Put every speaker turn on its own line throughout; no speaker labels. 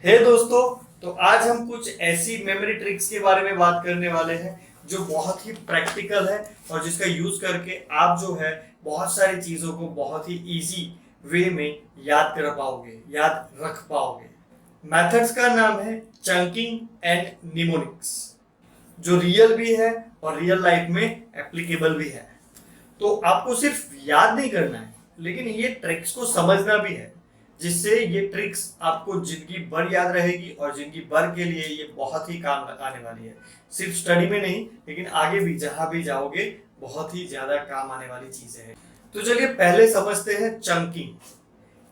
हे दोस्तों, तो आज हम कुछ ऐसी मेमोरी ट्रिक्स के बारे में बात करने वाले हैं जो बहुत ही प्रैक्टिकल है और जिसका यूज करके आप जो है बहुत सारी चीजों को बहुत ही इजी वे में याद कर पाओगे, याद रख पाओगे। मेथड्स का नाम है चंकिंग एंड निमोनिक्स, जो रियल भी है और रियल लाइफ में एप्लीकेबल भी है। तो आपको सिर्फ याद नहीं करना है, लेकिन ये ट्रिक्स को समझना भी है, जिससे ये ट्रिक्स आपको जिंदगी भर याद रहेगी और जिंदगी भर के लिए ये बहुत ही काम आने वाली है। सिर्फ स्टडी में नहीं, लेकिन आगे भी जहां भी जाओगे बहुत ही ज्यादा काम आने वाली चीजें हैं। तो चलिए पहले समझते हैं चंकिंग।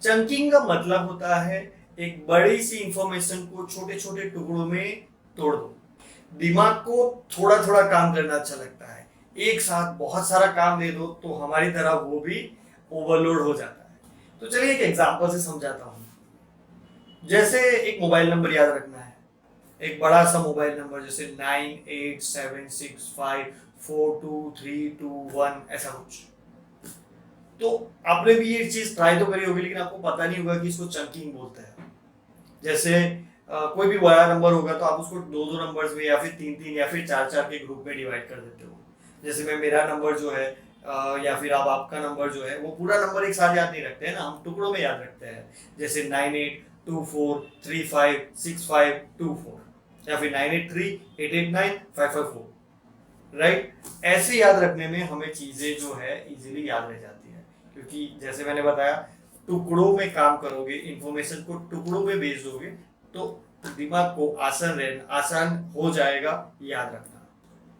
चंकिंग का मतलब होता है एक बड़ी सी इंफॉर्मेशन को छोटे छोटे टुकड़ों में तोड़ दो। दिमाग को थोड़ा थोड़ा काम करना अच्छा लगता है, एक साथ बहुत सारा काम दे दो तो हमारी तरह वो भी ओवरलोड हो जाता है। तो चलिए एक एग्जांपल से समझाता हूँ। जैसे एक मोबाइल नंबर याद रखना है, एक बड़ा सा मोबाइल नंबर, जैसे 9876542321 ऐसा कुछ। तो आपने भी ये चीज ट्राई तो करी होगी, लेकिन आपको पता नहीं होगा कि इसको चंकिंग बोलते हैं। जैसे कोई भी बड़ा नंबर होगा तो आप उसको दो दो नंबर्स में या फिर तीन तीन या फिर चार चार के ग्रुप में डिवाइड कर देते हो। जैसे मैं मेरा नंबर जो है या फिर आप आपका नंबर जो है, वो पूरा नंबर एक साथ याद नहीं रखते हैं ना, हम टुकड़ों में याद रखते हैं। जैसे 9824356524 या फिर 9838895554, राइट। ऐसे याद रखने में हमें चीजें जो है इजीली याद रह जाती है, क्योंकि जैसे मैंने बताया टुकड़ों में काम करोगे, इंफॉर्मेशन को टुकड़ों में भेज दोगे तो दिमाग को आसान हो जाएगा याद रखना।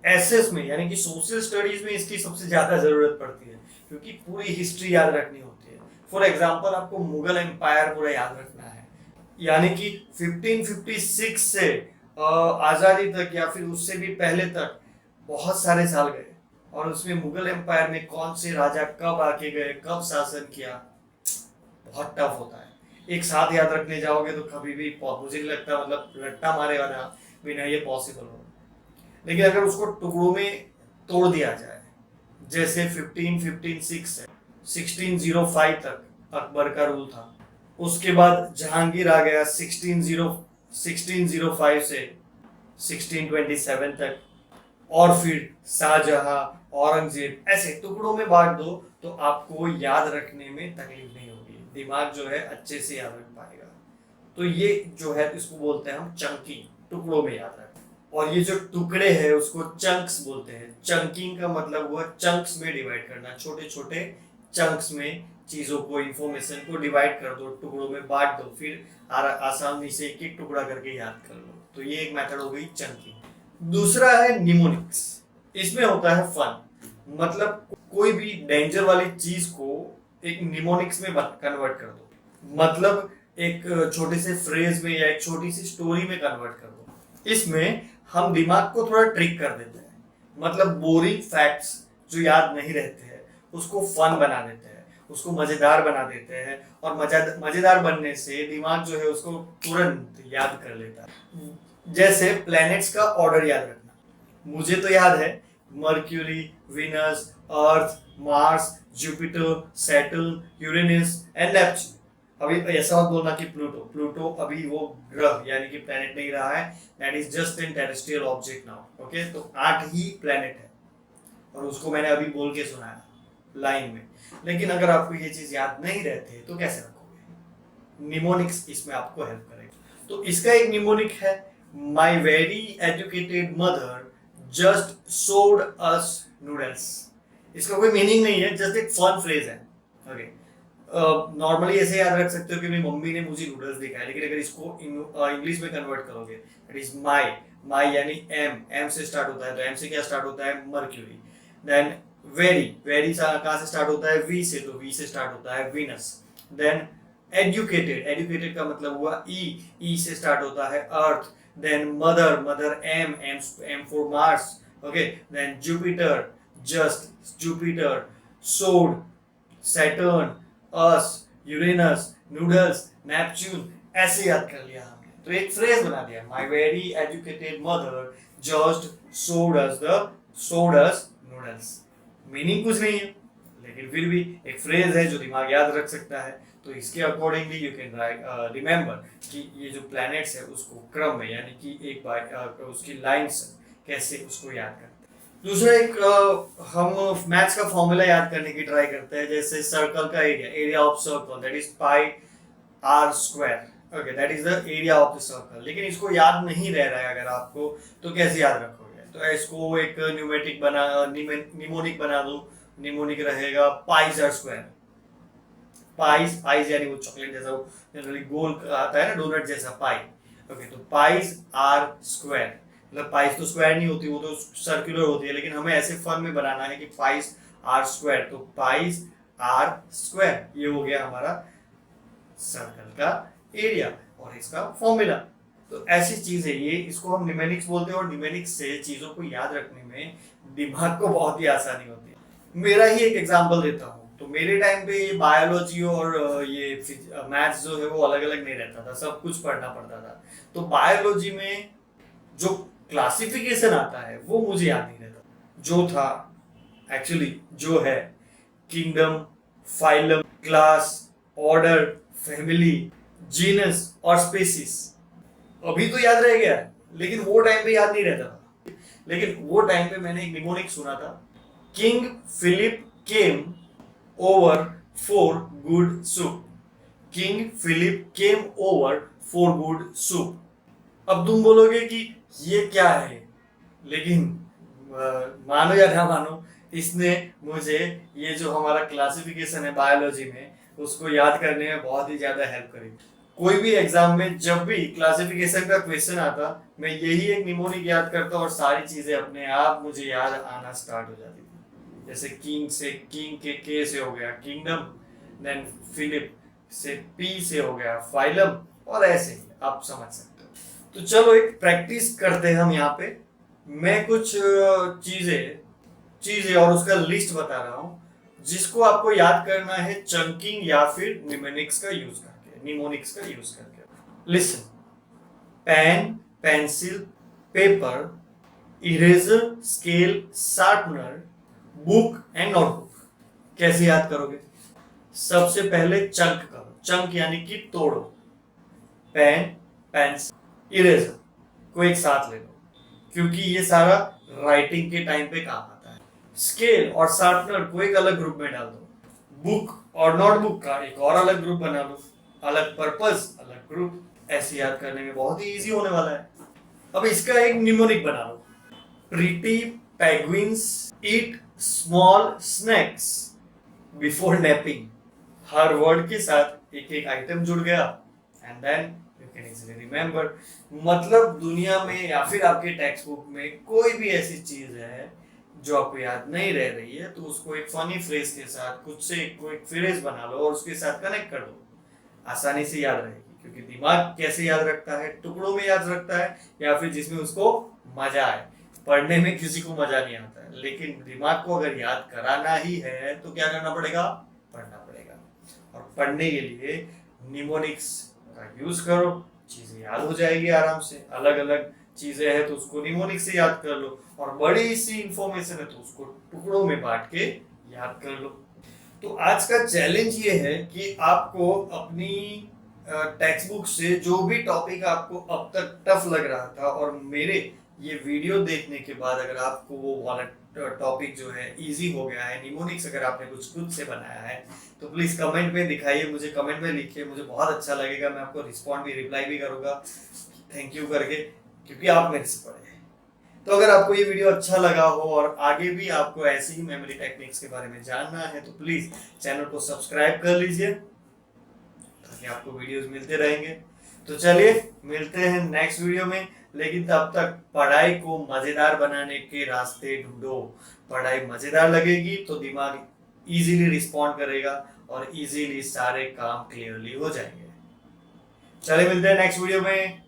एसएस में यानी कि सोशल स्टडीज में इसकी सबसे ज्यादा जरूरत पड़ती है, क्योंकि पूरी हिस्ट्री याद रखनी होती है। फॉर एग्जांपल आपको मुगल एम्पायर पूरा याद रखना है, यानी कि 1556 से आजादी तक या फिर उससे भी पहले तक बहुत सारे साल गए, और उसमें मुगल एम्पायर में कौन से राजा कब आके गए, कब शासन किया, बहुत टफ होता है। एक साथ याद रखने जाओगे तो कभी भी मुझे नहीं लगता, मतलब रट्टा मारे वाला बिना ये पॉसिबल हो। लेकिन अगर उसको टुकड़ों में तोड़ दिया जाए, जैसे 1556 से 1605 तक अकबर का रूल था, उसके बाद जहांगीर आ गया 1605 से 1627 तक, और फिर शाहजहां, औरंगजेब, ऐसे टुकड़ों में बांट दो तो आपको याद रखने में तकलीफ नहीं होगी, दिमाग जो है अच्छे से याद रख पाएगा। तो ये जो है इसको बोलते हैं हम चंकिंग, टुकड़ों में याद रखना। और ये जो टुकड़े हैं उसको चंक्स बोलते हैं। चंकिंग का मतलब हुआ चंक्स में डिवाइड करना, छोटे छोटे चंक्स में चीजों को, इंफॉर्मेशन को डिवाइड कर दो, टुकड़ों में बांट दो, फिर आसानी से एक एक टुकड़ा करके याद कर लो। तो ये एक मेथड हो गई चंकिंग। दूसरा है निमोनिक्स। इसमें होता है फन, मतलब कोई भी डेंजर वाली चीज को एक निमोनिक्स में कन्वर्ट कर दो, मतलब एक छोटे से फ्रेज में या एक छोटी सी स्टोरी में कन्वर्ट कर दो। इसमें हम दिमाग को थोड़ा ट्रिक कर देते हैं, मतलब बोरिंग फैक्ट्स जो याद नहीं रहते हैं उसको फन बना देते हैं, उसको मजेदार बना देते हैं, और मजेदार बनने से दिमाग जो है उसको तुरंत याद कर लेता है। जैसे प्लैनेट्स का ऑर्डर याद रखना, मुझे तो याद है mercury, Venus, earth, Mars, Jupiter, Saturn, Uranus and Neptune. अभी ऐसा मत बोलना कि प्लूटो अभी वो ग्रह यानी कि प्लेनेट नहीं रहा है, that is just an terrestrial object now. Okay, तो 8 ही प्लेनेट है, और उसको मैंने अभी बोल के सुनाया लाइन में। लेकिन अगर आपको ये चीज याद नहीं रहते तो कैसे रखोगे? निमोनिक्स इसमें आपको हेल्प करेगा। तो इसका एक निमोनिक है, my very educated mother just सोड अस नूडल्स। इसका कोई मीनिंग नहीं है, जस्ट एक फन फ्रेज है। ओके, नॉर्मली ऐसे याद रख सकते हो कि मेरी मम्मी ने मुझे नूडल्स दिखाया, लेकिन अगर इसको इंग्लिश में कन्वर्ट करोगे, इट इज माई, माई यानी एम से स्टार्ट होता है, तो एम से क्या स्टार्ट होता है? मर्क्यूरी। देन वेरी, वेरी कहाँ से स्टार्ट होता है? वी से, तो वी से स्टार्ट होता है वीनस। देन एजुकेटेड, एजुकेटेड का मतलब हुआ ई से स्टार्ट होता है earth. Then mother, mother M for Mars. Okay, then Jupiter, just Jupiter, served Saturn, us, Uranus, noodles, Neptune, ऐसे याद कर लिया हमने। तो एक फ्रेज बना दिया, my very educated mother just सोड अस नूडल्स। मीनिंग कुछ नहीं है, लेकिन फिर भी एक फ्रेज है जो दिमाग याद रख सकता है। तो इसके अकॉर्डिंगली यू कैन रिमेंबर कि ये जो प्लैनेट्स है उसको क्रम में, यानी कि एक बार उसकी लाइंस कैसे उसको याद करते हैं। दूसरा एक हम मैथ्स का फॉर्मूला याद करने की ट्राई करते हैं, जैसे सर्कल का area of circle that is pi r square. Okay, that is the area of the circle. लेकिन इसको याद नहीं रह रहा है अगर आपको, तो कैसे याद रखोगे? तो इसको एक निमोनिक बना दो। निमोनिक रहेगा पाइज आर स्क्वायर। पाइज यानी वो चॉकलेट जैसा, वो जनरली गोल आता है ना, डोनट जैसा पाई। ओके, तो पाइज आर स्क्वायर, मतलब पाइज तो स्क्वायर नहीं होती, वो तो सर्कुलर होती है, लेकिन हमें ऐसे फॉर्म में बनाना है कि पाइज आर स्क्वायर। तो पाइज आर स्क्वायर ये हो गया हमारा सर्कल का एरिया और इसका फॉर्मूला। तो ऐसी चीज है ये, इसको हम न्यूमेरिक्स बोलते हैं, और न्यूमेरिक्स से चीजों को याद रखने में दिमाग को बहुत ही आसानी होती है। मेरा ही एक एग्जांपल देता हूँ। तो मेरे टाइम पे ये बायोलॉजी और ये मैथ्स जो है वो अलग अलग नहीं रहता था, सब कुछ पढ़ना पड़ता था। तो बायोलॉजी में जो क्लासिफिकेशन आता है वो मुझे याद नहीं रहता, जो था एक्चुअली जो है kingdom, phylum, class, order, family, genus और स्पीसीज। अभी तो याद रह गया, लेकिन वो टाइम पे याद नहीं रहता था। लेकिन वो टाइम पे मैंने एक निमोनिक सुना था, King Philip came over for good soup. King Philip came over for good soup. अब तुम बोलोगे कि ये क्या है, लेकिन मानो या ना मानो, इसने मुझे ये जो हमारा क्लासिफिकेशन है बायोलॉजी में उसको याद करने में बहुत ही ज्यादा हेल्प करी। कोई भी एग्जाम में जब भी क्लासिफिकेशन का क्वेश्चन आता, मैं यही एक निमोनिक याद करता और सारी चीजें अपने आप मुझे याद आना स्टार्ट हो जाती थी। जैसे किंग के से हो गया किंगडम, देन फिलिप से पी से हो गया फाइलम, और ऐसे ही आप समझ सकते हो। तो चलो एक प्रैक्टिस करते हैं हम यहाँ पे। मैं कुछ चीजें और उसका लिस्ट बता रहा हूँ जिसको आपको याद करना है चंकिंग या फिर निमोनिक्स का यूज करके। Listen, pen, pencil, paper, eraser, scale, sharpener, book and notebook. कैसे याद करोगे? सबसे पहले चंक करो, चंक यानी कि तोड़ो। पेन, पेंसिल, इरेजर को एक साथ ले लो, क्योंकि ये सारा राइटिंग के टाइम पे काम आता है। स्केल और शार्पनर को एक अलग ग्रुप में डाल दो। बुक और नोटबुक का एक और अलग ग्रुप बना लो, अलग पर्पस अलग ग्रुप। ऐसे याद करने में बहुत ही इजी होने वाला है। अब इसका एक निमोनिक बना लो, pretty penguins eat small snacks before napping. हर वर्ड के साथ एक एक आइटम जुड़ गया and then you can easily remember. मतलब दुनिया में या फिर आपके टेक्स्ट बुक में कोई भी ऐसी चीज है जो आपको याद नहीं रह रही है, तो उसको एक फनी फ्रेज के साथ कुछ से कोई फ्रेज बना लो और उसके साथ कनेक्ट कर दो, आसानी से याद रहेगी। क्योंकि दिमाग कैसे याद रखता है? टुकड़ों में याद रखता है, या फिर जिसमें उसको मजा आए। पढ़ने में किसी को मजा नहीं आता है, लेकिन दिमाग को अगर याद कराना ही है तो क्या करना पड़ेगा? पढ़ना पड़ेगा। और पढ़ने के लिए निमोनिक्स का यूज करो, चीजें याद हो जाएगी आराम से। अलग अलग चीजें हैं तो उसको निमोनिक से याद कर लो, और बड़ी सी इंफॉर्मेशन है तो उसको टुकड़ों में बांट के याद कर लो। तो आज का चैलेंज ये है कि आपको अपनी टेक्स्ट बुक से जो भी टॉपिक आपको अब तक टफ लग रहा था, और मेरे ये वीडियो देखने के बाद अगर आपको वो वाला टॉपिक जो है इजी हो गया है, निमोनिक्स अगर आपने कुछ खुद से बनाया है, तो प्लीज कमेंट में दिखाइए मुझे, कमेंट में लिखिए, मुझे बहुत अच्छा लगेगा। मैं आपको रिस्पॉन्ड भी, रिप्लाई भी करूंगा थैंक यू करके, क्योंकि आप मेरे से पढ़े हैं। तो अगर आपको ये वीडियो अच्छा लगा हो और आगे भी आपको ऐसी ही मेमोरी टेक्निक्स के बारे में जानना है, तो प्लीज चैनल को सब्सक्राइब कर लीजिए ताकि आपको वीडियोस मिलते रहेंगे। तो चलिए मिलते हैं नेक्स्ट वीडियो में, लेकिन तब तक पढ़ाई को मजेदार बनाने के रास्ते ढूंढो। पढ़ाई मजेदार लगेगी तो दिमाग इजीली रिस्पॉन्ड करेगा और इजीली सारे काम क्लियरली हो जाएंगे। चलिए मिलते हैं नेक्स्ट वीडियो में।